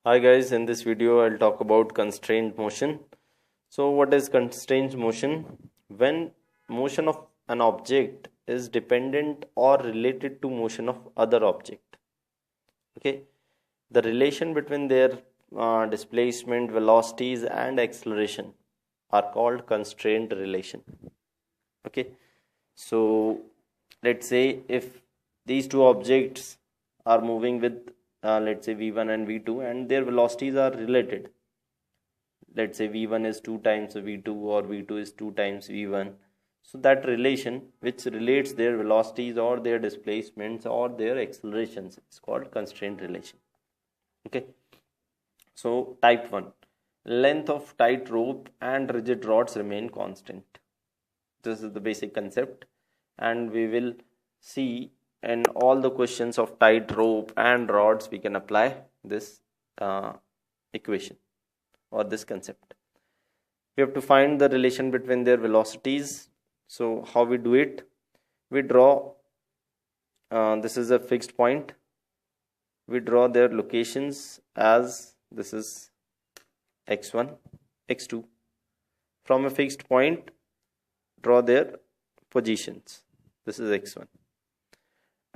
Hi guys, in this video I'll talk about constrained motion. So what is constrained motion? When motion of an object is dependent or related to motion of other object. Okay, the relation between their displacement, velocities and acceleration are called constraint relation. Okay, so let's say if these two objects are moving with let's say v1 and v2 and their velocities are related. Let's say v1 is 2 times v2 or v2 is 2 times v1. So that relation which relates their velocities or their displacements or their accelerations is called constraint relation. Okay, so type 1, length of tight rope and rigid rods remain constant. This is the basic concept, and we will see in all the questions of tight rope and rods we can apply this equation or this concept. We have to find the relation between their velocities. So how we do it? We draw this is a fixed point. We draw their locations as this is x1, x2. From a fixed point, draw their positions. This is x1.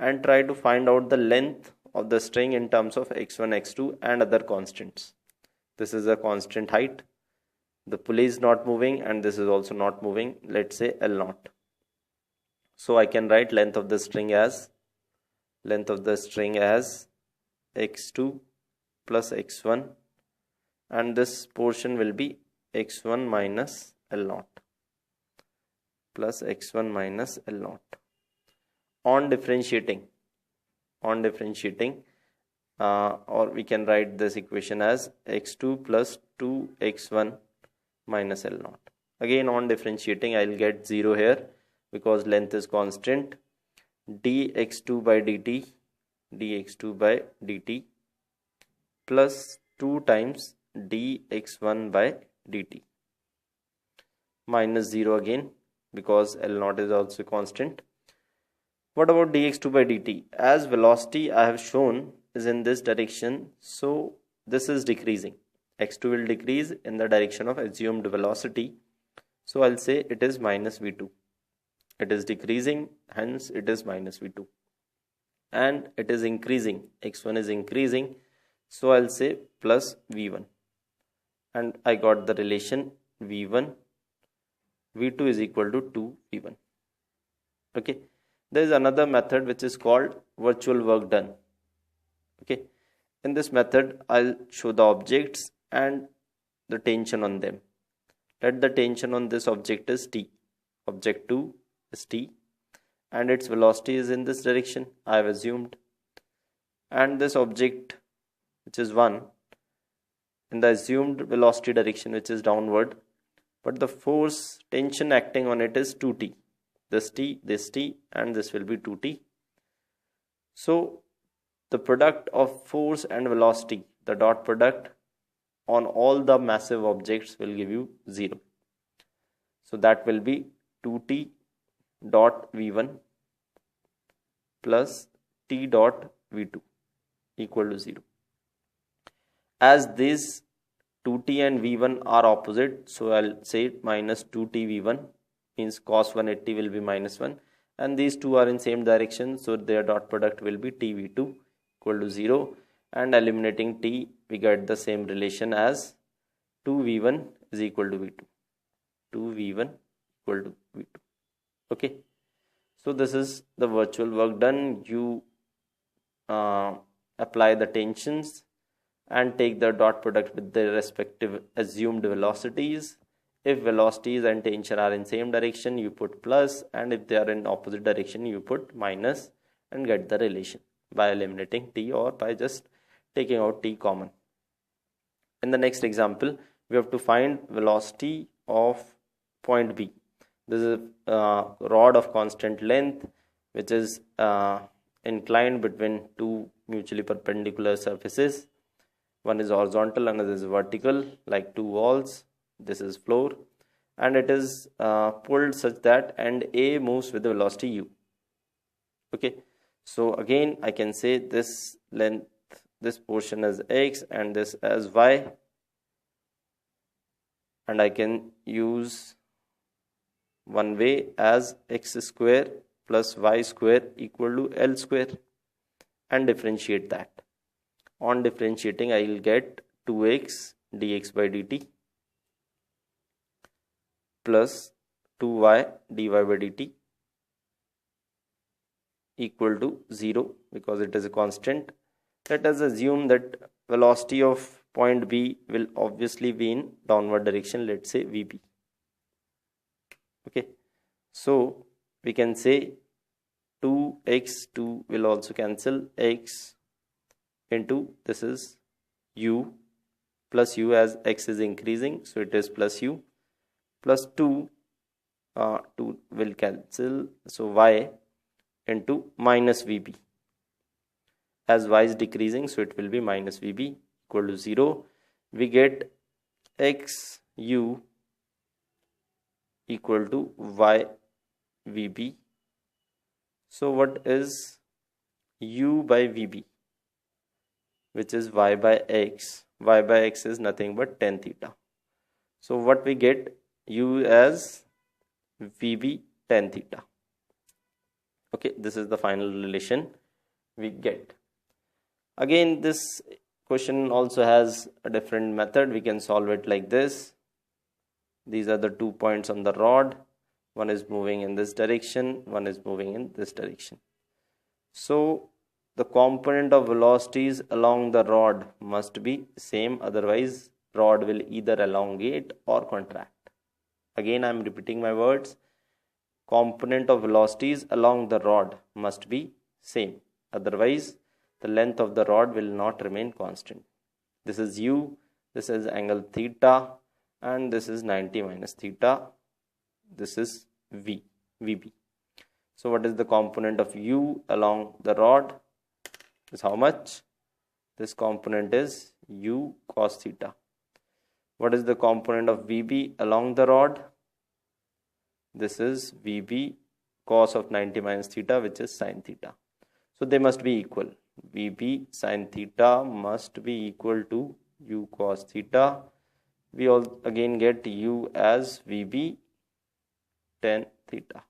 And try to find out the length of the string in terms of x1, x2 and other constants. This is a constant height. The pulley is not moving and this is also not moving. Let's say L0. So I can write length of the string as x2 plus x1, and this portion will be x1 minus L0 plus x1 minus L0. On differentiating, or we can write this equation as x2 plus 2x1 minus L0. Again, on differentiating, I will get 0 here because length is constant. dx2 by dt plus 2 times dx1 by dt minus 0 again because L0 is also constant. What about dx2 by dt? As velocity I have shown is in this direction, so this is decreasing. x2 will decrease in the direction of assumed velocity. So I'll say it is minus v2. It is decreasing, hence it is minus v2. And it is increasing. x1 is increasing. So I'll say plus v1. And I got the relation v1. v2 is equal to 2v1. Okay. There is another method which is called virtual work done. Okay. In this method, I'll show the objects and the tension on them. Let the tension on this object is t. Object 2 is t. And its velocity is in this direction, I have assumed. And this object, which is 1, in the assumed velocity direction, which is downward. But the force tension acting on it is 2t. This t, and this will be 2t. So the product of force and velocity, the dot product on all the massive objects will give you 0. So that will be 2t dot v1 plus t dot v2 equal to 0. As these 2t and v1 are opposite, so I'll say minus 2t v1. Means cos 180 will be minus 1, and these two are in same direction, so their dot product will be tv2 equal to 0, and eliminating t we get the same relation as 2v1 is equal to v2. 2v1 equal to v2. Okay, so this is the virtual work done. You apply the tensions and take the dot product with their respective assumed velocities. If velocities and tension are in same direction, you put plus, and if they are in opposite direction, you put minus, and get the relation by eliminating t or by just taking out t common. In the next example, we have to find velocity of point B. This is a rod of constant length which is inclined between two mutually perpendicular surfaces. One is horizontal, another is vertical, like two walls. This is floor, and it is pulled such that end A moves with the velocity u. Okay, so again I can say this length this portion as x and this as y, and I can use one way as x square plus y square equal to L square and differentiate that. On differentiating, I will get 2x dx by dt plus 2y dy by dt equal to 0 because it is a constant. Let us assume that velocity of point B will obviously be in downward direction, let's say VB. Okay, so we can say 2x2 will also cancel, x into this is u plus u as x is increasing, so it is plus u plus 2 will cancel, so y into minus VB as y is decreasing, so it will be minus VB equal to 0. We get x u equal to y VB. So what is u by VB, which is y by x? Y by x is nothing but tan theta. So what we get, u as VB tan theta. Okay, this is the final relation we get. Again, this question also has a different method. We can solve it like this. These are the 2 points on the rod. One is moving in this direction, one is moving in this direction. So the component of velocities along the rod must be same, otherwise rod will either elongate or contract. Again, I am repeating my words. Component of velocities along the rod must be same, otherwise the length of the rod will not remain constant. This is u, this is angle theta, and this is 90 minus theta. This is VB. So what is the component of u along the rod? Is how much? This component is u cos theta. What is the component of VB along the rod? This is VB cos of 90 minus theta, which is sin theta. So they must be equal. VB sin theta must be equal to u cos theta. We all again get u as VB tan theta.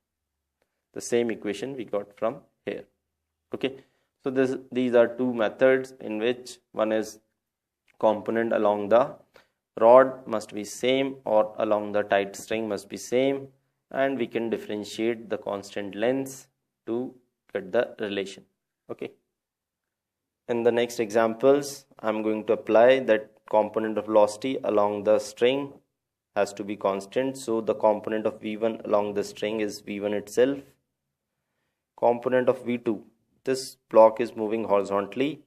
The same equation we got from here. Okay, so these are two methods in which one is component along the rod must be same or along the tight string must be same, and we can differentiate the constant lengths to get the relation. Okay, in the next examples I'm going to apply that component of velocity along the string has to be constant, so the component of V1 along the string is V1 itself. Component of V2, this block is moving horizontally,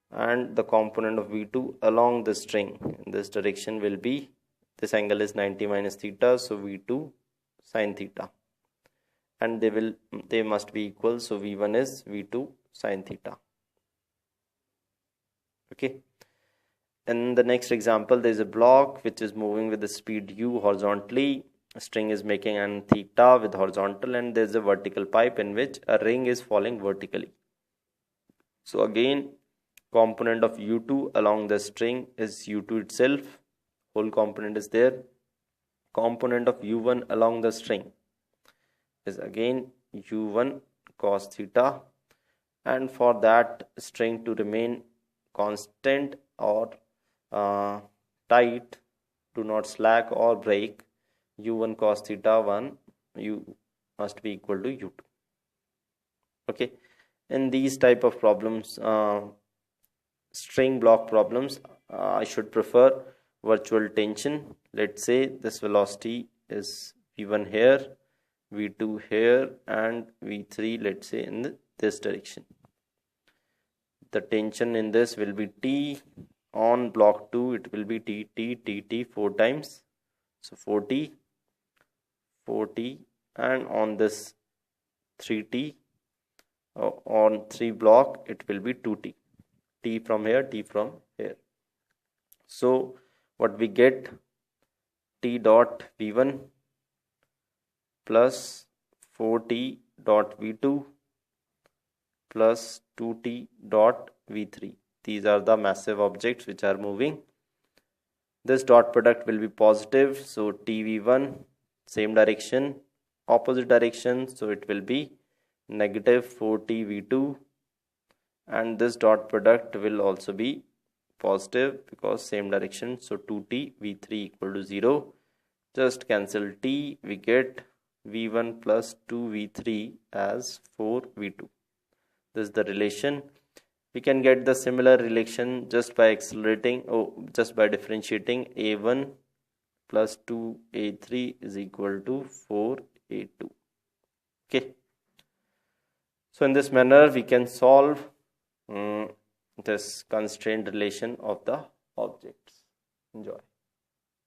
and the component of V2 along the string in this direction will be, this angle is 90 minus theta, so V2 sin theta, and they must be equal, so V1 is V2 sin theta. Okay, in the next example there is a block which is moving with the speed u horizontally. A string is making an theta with horizontal, and there is a vertical pipe in which a ring is falling vertically. So again, component of u2 along the string is u2 itself, whole component is there. Component of u1 along the string is again u1 cos theta, and for that string to remain constant or tight, do not slack or break, u1 cos theta 1 u must be equal to u2. Okay, in these type of problems, string block problems, I should prefer virtual tension. Let's say this velocity is v1 here, v2 here, and v3 let's say in this direction. The tension in this will be T. On block 2 it will be T 4 times, so 4T, and on this 3T, on 3 block it will be 2T, T from here, T from here. So what we get, T dot V1 plus 4T dot V2 plus 2T dot V3 These are the massive objects which are moving. This dot product will be positive, so TV1, same direction, opposite direction, so it will be negative 4TV2, and this dot product will also be positive because same direction, so 2TV3 equal to 0. Just cancel T, we get V1 plus 2V3 as 4V2. This is the relation. We can get the similar relation just by differentiating A1 plus 2A3 is equal to 4A2. Okay. So in this manner, we can solve this constraint relation of the objects. Enjoy.